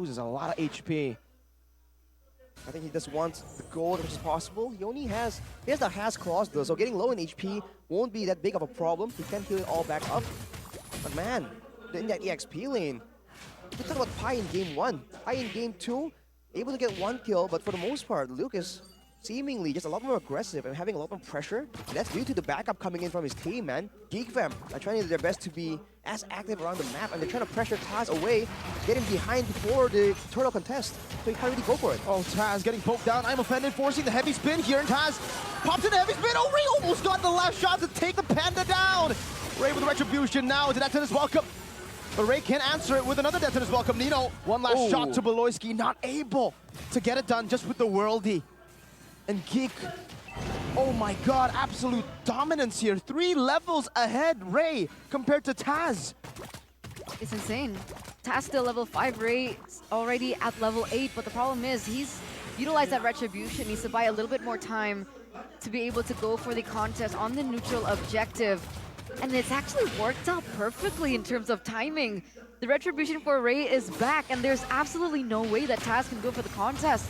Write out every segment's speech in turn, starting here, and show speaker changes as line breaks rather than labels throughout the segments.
loses a lot of HP.
I think he just wants the gold as much as possible. He has the has clause though, so getting low in HP won't be that big of a problem. He can heal it all back up. But man, in that EXP lane, we talk about Pi in game 1. Pi in game 2, able to get 1 kill, but for the most part, Luke is seemingly just a lot more aggressive and having a lot more pressure. And that's due to the backup coming in from his team, man. GEEK fam are trying to do their best to be as active around the map, and they're trying to pressure Taz away, get him behind before the turtle contest. So he can't really go for it.
Oh, Taz getting poked down. I'm offended, forcing the heavy spin here, and Taz pops in the heavy spin. Oh, Ray almost got the last shot to take the Panda down. Ray with the retribution now. Did that his welcome? But Ray can't answer it with another death in his welcome. Nino, one last shot to Beloyski, not able to get it done just with the worldie. And GEEK, oh my god, absolute dominance here. 3 levels ahead, Ray, compared to Taz.
It's insane. Taz still level 5, Ray already at level 8, but the problem is he's utilized that retribution, needs to buy a little bit more time to be able to go for the contest on the neutral objective. And it's actually worked out perfectly in terms of timing. The retribution for Ray is back, and there's absolutely no way that Taz can go for the contest.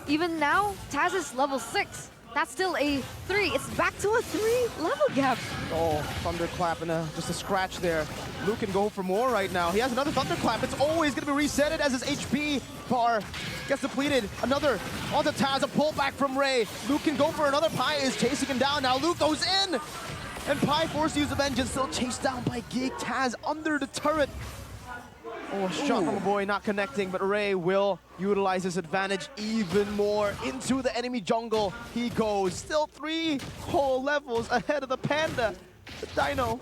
Even now, Taz is level 6. That's still a 3. It's back to a 3 level gap.
Oh, thunderclap and just a scratch there. Luke can go for more right now. He has another thunderclap. It's always going to be resetted as his HP bar gets depleted. Another onto Taz, a pullback from Ray. Luke can go for another. Pi is chasing him down. Now Luke goes in. And Pi forced to use the vengeance, still chased down by GEEK. Taz under the turret. Oh, a shot from a boy, not connecting, but Ray will utilize his advantage even more. Into the enemy jungle he goes. Still 3 whole levels ahead of the Panda. The Dino.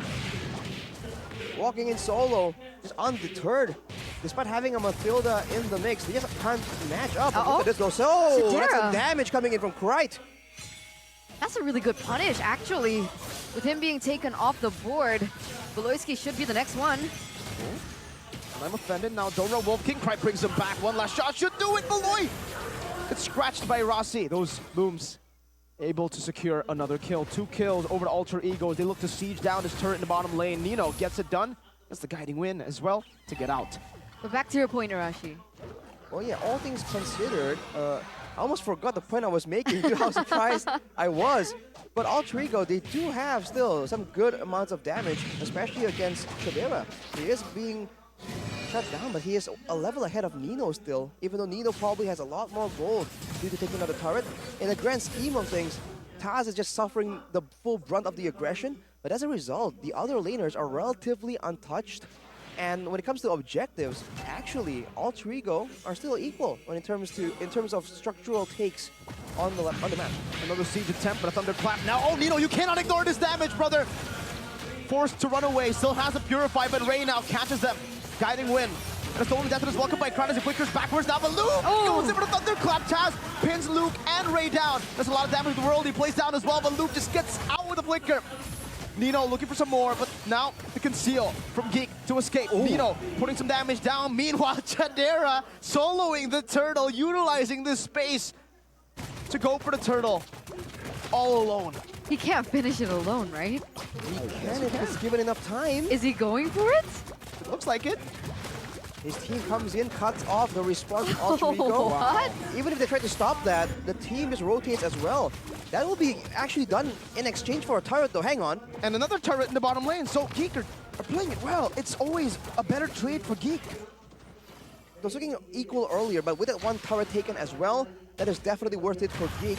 Walking in solo, just undeterred. Despite having a Mathilda in the mix, they just can't match up. Look at this go. So, that's some damage coming in from Krite.
That's a really good punish, actually. With him being taken off the board, Beloyski should be the next one.
I'm offended now. Dora Wolf King Krite brings him back. One last shot should do it. Beloy gets scratched by Rossi. Those booms able to secure another kill. 2 kills over to Alter Egos. They look to siege down his turret in the bottom lane. Nino gets it done. That's the guiding win as well to get out.
But back to your point, Arashi.
Well, yeah, all things considered, I almost forgot the point I was making to how surprised I was. But Alter Ego, they do have still some good amounts of damage, especially against Chadera. He is being shut down, but he is a level ahead of Nino still, even though Nino probably has a lot more gold due to taking out the turret. In the grand scheme of things, Taz is just suffering the full brunt of the aggression, but as a result, the other laners are relatively untouched. And when it comes to objectives, actually, Alter Ego are still equal when in terms of structural takes on the map.
Another siege attempt, but a thunderclap now. Oh, Nino, you cannot ignore this damage, brother. Forced to run away, still has a Purify, but Ray now catches them. Guiding win. And a stolen death is welcomed by Crown as he flickers backwards now, but Luke goes in for the thunderclap. Taz pins Luke and Ray down. There's a lot of damage to the world. He plays down as well, but Luke just gets out with the flicker. Nino looking for some more, but now the conceal from GEEK to escape. Nino putting some damage down. Meanwhile, Chadera soloing the turtle, utilizing this space to go for the turtle all alone.
He can't finish it alone, right?
He can if he's given enough time.
Is he going for it?
It looks like it.
His team comes in, cuts off the response of Alter Ego.
What?
Even if they try to stop that, the team just rotates as well. That will be actually done in exchange for a turret though, hang on.
And another turret in the bottom lane, so GEEK are playing it well. It's always a better trade for GEEK.
It was looking equal earlier, but with that one turret taken as well, that is definitely worth it for GEEK.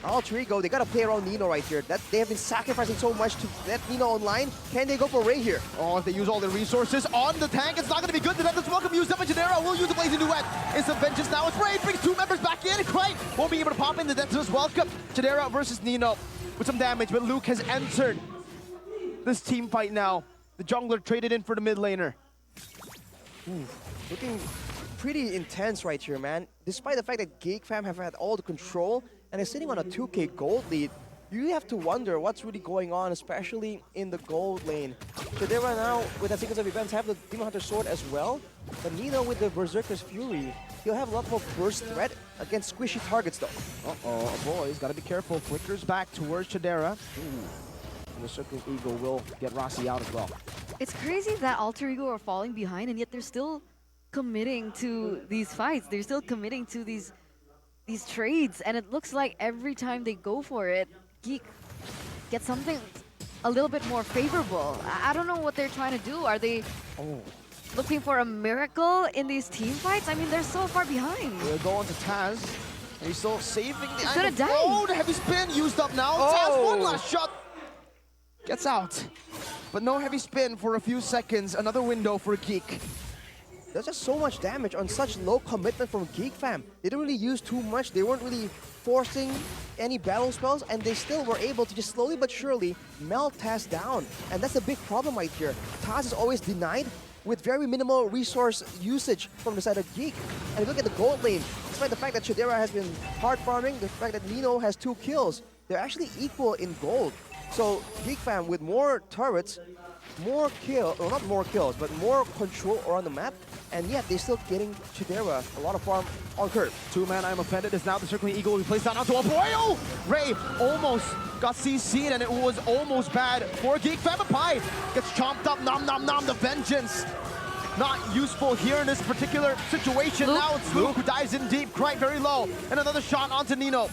Alter Ego, they gotta play around Nino right here. They have been sacrificing so much to let Nino online. Can they go for Ray here?
Oh, if they use all their resources on the tank, it's not gonna be good. The Death is welcome. Use them, and Chadera will use the Blazing Duet. Instant vengeance now. It's Ray brings 2 members back in. Krite won't be able to pop in. The Death is welcome. Chadera versus Nino with some damage, but Luke has entered this team fight now. The jungler traded in for the mid laner.
Looking pretty intense right here, man. Despite the fact that GEEK fam have had all the control and is sitting on a 2k gold lead, you have to wonder what's really going on, especially in the gold lane. Chadera now, with the sequence of events, have the Demon Hunter Sword as well. But Nino with the Berserker's Fury, he'll have a lot more burst threat against squishy targets though.
Uh-oh, boys, gotta be careful. Flickers back towards Chadera. And the Circle's Eagle will get Rossi out as well.
It's crazy that Alter Ego are falling behind, and yet they're still committing to these fights. They're still committing to these trades, and it looks like every time they go for it, GEEK gets something a little bit more favorable. I don't know what they're trying to do. Are they looking for a miracle in these team fights? I mean, they're so far behind.
We'll go on to Taz. And he's still saving the
He's gonna die.
Oh, the heavy spin used up now. Taz, one last shot. Gets out. But no heavy spin for a few seconds. Another window for GEEK.
There's just so much damage on such low commitment from GEEK fam. They didn't really use too much. They weren't really forcing any battle spells, and they still were able to just slowly but surely melt Taz down. And that's a big problem right here. Taz is always denied with very minimal resource usage from the side of GEEK. And look at the gold lane. Despite the fact that Chidera has been hard farming, the fact that Nino has 2 kills, they're actually equal in gold. So GEEK fam with more turrets, more kills, or not more kills, but more control around the map, and yet they're still getting Chidera a lot of farm on curve.
2-man, I'm offended, is now the Circling Eagle. We placed down onto a boy. Oh! Ray almost got CC'd, and it was almost bad for GEEK fam. Pai gets chomped up. Nom nom nom. The vengeance. Not useful here in this particular situation.
Luke.
Now it's Luke who dives in deep, quite very low. And another shot onto Nino.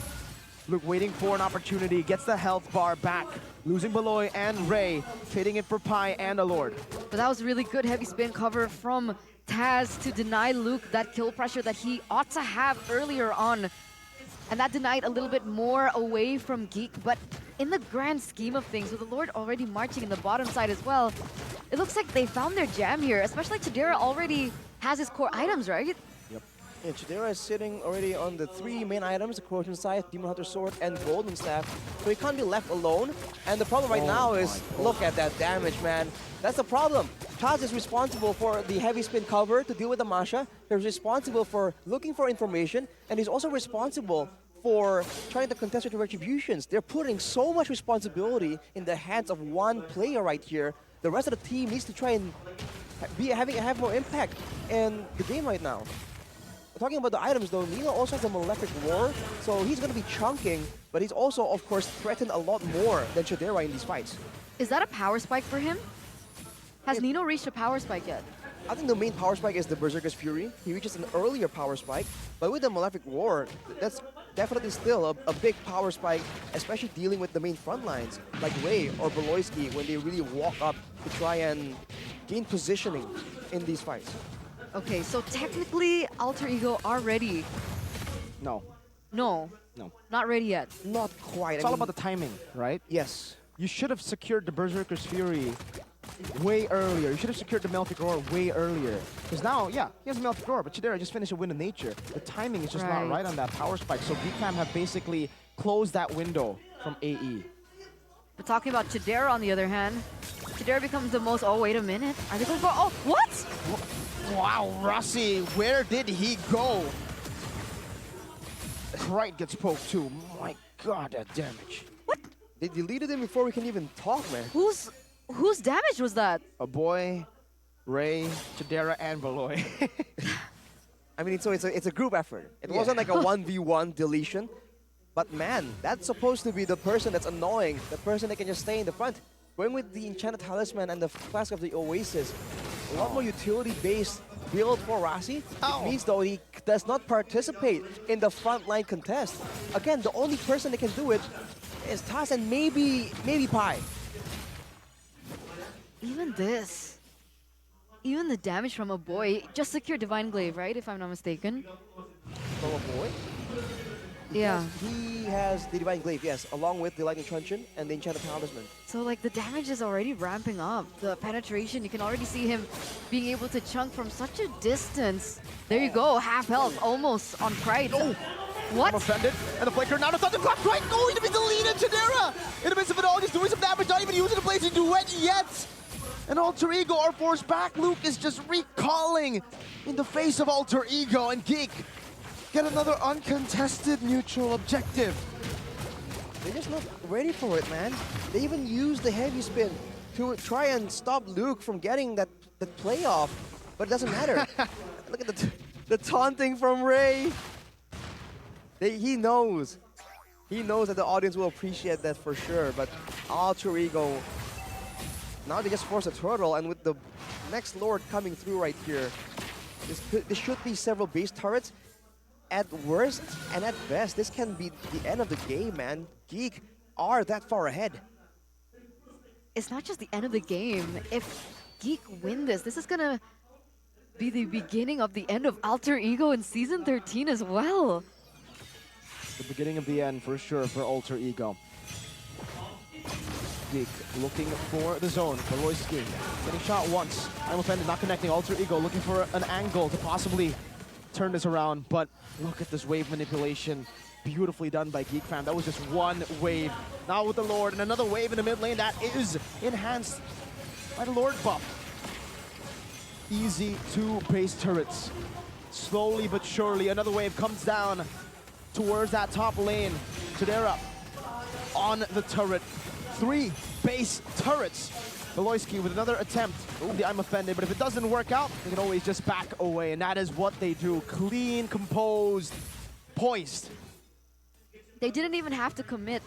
Luke waiting for an opportunity, gets the health bar back. Losing Beloy and Ray, trading it for Pai and a Lord.
But that was really good heavy spin cover from Taz to deny Luke that kill pressure that he ought to have earlier on. And that denied a little bit more away from GEEK. But in the grand scheme of things, with the Lord already marching in the bottom side as well, it looks like they found their jam here, especially Chidera already has his core items, right?
Yeah, Chidera is sitting already on the 3 main items, the Corrosion Scythe, Demon Hunter Sword, and Golden Staff. So he can't be left alone. And the problem right now is, look at that damage, man. That's the problem. Taz is responsible for the heavy spin cover to deal with the Masha. He's responsible for looking for information, and he's also responsible for trying to contest with the retributions. They're putting so much responsibility in the hands of one player right here. The rest of the team needs to try and have more impact in the game right now. Talking about the items though, Nino also has a Malefic Roar, so he's going to be chunking, but he's also, of course, threatened a lot more than Chidera in these fights.
Is that a power spike for him? Has Nino reached a power spike yet?
I think the main power spike is the Berserker's Fury. He reaches an earlier power spike, but with the Malefic Roar, that's definitely still a big power spike, especially dealing with the main front lines, like Ray or Beloyski, when they really walk up to try and gain positioning in these fights.
Okay, so technically Alter Ego are ready.
No.
No,
No.
not ready yet.
Not quite.
It's all about the timing, right?
Yes.
You should have secured the Berserker's Fury way earlier. You should have secured the Malefic Roar way earlier. Because now, yeah, he has a Malefic Roar, but Chidera just finished a Wind of Nature. The timing is just not right on that power spike. So GEEK fam have basically closed that window from AE.
We're talking about Chidera on the other hand. Chidera becomes the most, oh, wait a minute. Are they going for, oh, what?
Wow, Rossi, where did he go? Krite gets poked too. My god, that damage.
What?
They deleted him before we can even talk, man.
Whose damage was that?
A boy, Ray, Chidera, and Beloy.
I mean, so it's a group effort. It wasn't like a 1v1 deletion. But man, that's supposed to be the person that's annoying, the person that can just stay in the front. Going with the Enchanted Talisman and the Flask of the Oasis, a lot more utility-based build for Rossi. It means though he does not participate in the frontline contest. Again, the only person that can do it is Taz and maybe Pai.
Even this. Even the damage from a boy. Just secure Divine Glaive, right? If I'm not mistaken.
From a boy?
Yeah.
He has the Divine Glaive, yes, along with the Lightning Truncheon and the Enchanted Talisman.
So like the damage is already ramping up. The penetration, you can already see him being able to chunk from such a distance. There you go, half health almost on Krite.
Oh!
What?
I'm offended. And the flicker now to Thunderclap. Krite going to be deleted. Chidera in the midst of it all, just doing some damage, not even using the Blazing Duet yet. And Alter Ego are forced back. Luke is just recalling in the face of Alter Ego, and GEEK get another uncontested neutral objective.
They're just not ready for it, man. They even used the heavy spin to try and stop Luke from getting that playoff, but it doesn't matter. Look at the taunting from Ray. He knows. He knows that the audience will appreciate that for sure, but Alter Ego, now they just force a turtle, and with the next Lord coming through right here, This should be several base turrets. At worst and at best, this can be the end of the game, man. GEEK are that far ahead.
It's not just the end of the game. If GEEK win this, this is gonna be the beginning of the end of Alter Ego in Season 13 as well.
The beginning of the end for sure for Alter Ego. GEEK looking for the zone. Beloyski getting shot once. I'm offended, not connecting. Alter Ego looking for an angle to possibly turn this around, but look at this wave manipulation. Beautifully done by GEEK fam. That was just one wave. Now with the Lord and another wave in the mid lane that is enhanced by the Lord buff. Easy 2 base turrets. Slowly but surely, another wave comes down towards that top lane. Chidera on the turret. 3 base turrets. Beloyski with another attempt. I'm offended, but if it doesn't work out, they can always just back away, and that is what they do. Clean, composed, poised.
They didn't even have to commit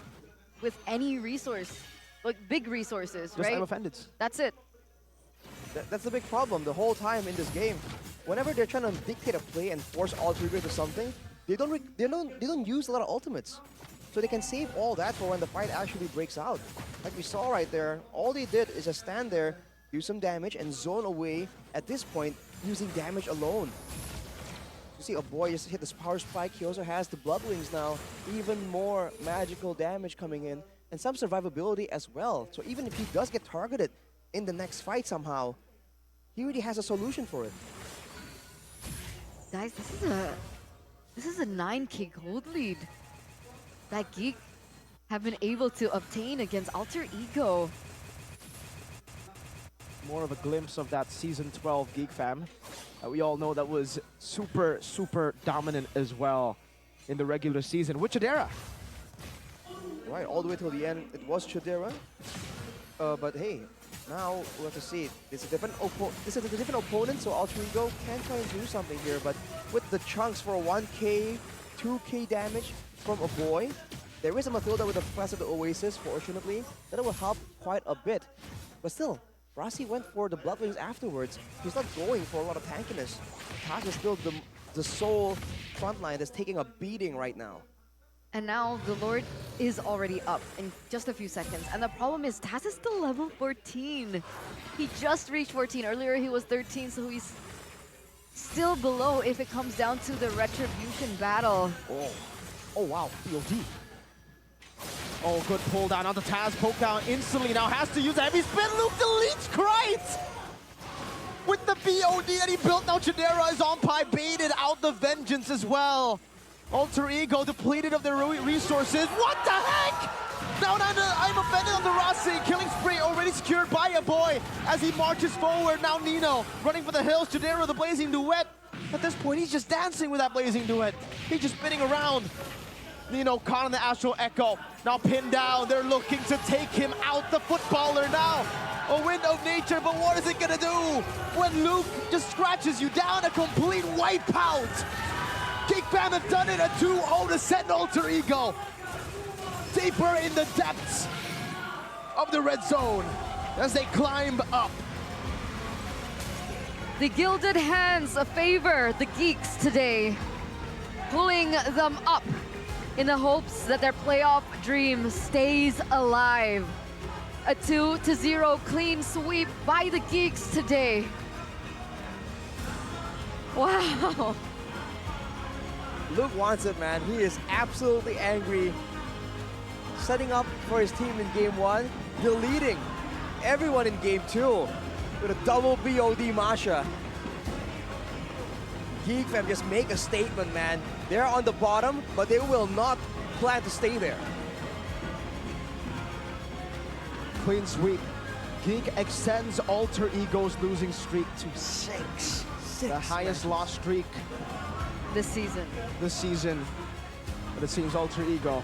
with any resource, like big resources,
Just
right?
I'm offended.
That's it.
That's the big problem the whole time in this game. Whenever they're trying to dictate a play and force Alter Ego to something, they don't use a lot of ultimates. So they can save all that for when the fight actually breaks out. Like we saw right there, all they did is just stand there, do some damage, and zone away at this point using damage alone. You see, a boy just hit this power spike. He also has the Blood Wings now. Even more magical damage coming in, and some survivability as well. So even if he does get targeted in the next fight somehow, he already has a solution for it.
Guys, this is a 9k gold lead that GEEK have been able to obtain against Alter Ego.
More of a glimpse of that Season 12 GEEK fam. We all know that was super, super dominant as well in the regular season with Chidera.
Right, all the way till the end, it was Chidera. But hey, now we'll have to see. This is a different opponent, so Alter Ego can try and do something here. But with the chunks for 1k, 2k damage from a boy, there is a Mathilda with the Flash of the Oasis, fortunately. That will help quite a bit. But still, Rossi went for the Blood Wings afterwards. He's not going for a lot of tankiness. Taz is still the sole frontline that's taking a beating right now.
And now the Lord is already up in just a few seconds. And the problem is Taz is still level 14. He just reached 14. Earlier he was 13, so he's still below if it comes down to the Retribution battle.
Oh wow, BOD. Oh, good pull down onto Taz, poke down instantly. Now has to use a heavy spin. Luke deletes Kreitz! With the BOD that he built, now Chidera is on pie, baited out the Vengeance as well. Alter Ego depleted of their resources. What the heck? Now I'm offended on the Rossi. Killing spree already secured by a boy as he marches forward. Now Nino running for the hills. Chidera, the Blazing Duet. At this point, he's just dancing with that Blazing Duet. He's just spinning around. Nino caught on the Astral Echo. Now pinned down. They're looking to take him out. The footballer now. A wind of nature, but what is it gonna do? When Luke just scratches you down, a complete wipeout. GEEK fam have done it, a 2-0 to send Alter Ego deeper in the depths of the red zone as they climb up.
The Gilded Hands favor the GEEKs today, pulling them up in the hopes that their playoff dream stays alive. A 2-0 clean sweep by the GEEKs today. Wow.
Luke wants it, man. He is absolutely angry. Setting up for his team in Game 1, deleting everyone in Game 2 with a double BOD Masha. GEEK fam just make a statement, man. They're on the bottom, but they will not plan to stay there.
Clean sweep. GEEK extends Alter Ego's losing streak to 6. The highest loss streak
This season.
But it seems Alter Ego,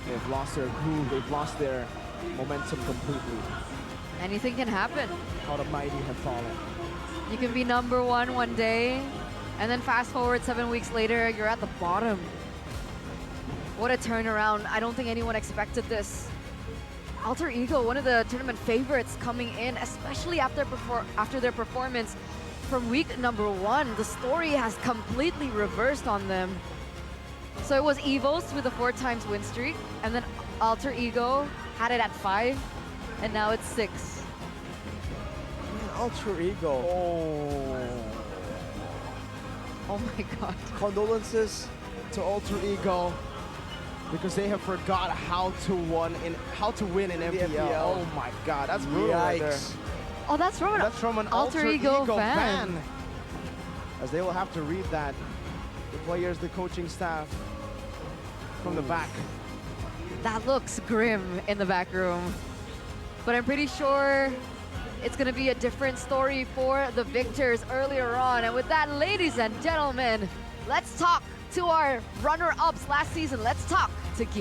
they've lost their groove, they've lost their momentum completely.
Anything can happen.
How the mighty have fallen.
You can be number one day, and then fast forward 7 weeks later, you're at the bottom. What a turnaround. I don't think anyone expected this. Alter Ego, one of the tournament favorites coming in, especially after their performance from week number 1, the story has completely reversed on them. So it was Evos with a 4 times win streak, and then Alter Ego had it at 5, and now it's 6.
Man, Alter Ego.
Oh my god.
Condolences.
To Alter Ego, because they have forgot how to win in MPL. Oh my god, that's brutal right there.
Yikes.
Oh, that's from an
Alter Ego fan.
fan.
As they will have to read that. The players, the coaching staff from the back.
That looks grim in the back room. But I'm pretty sure it's going to be a different story for the victors earlier on. And with that, ladies and gentlemen, let's talk to our runner-ups last season. Let's talk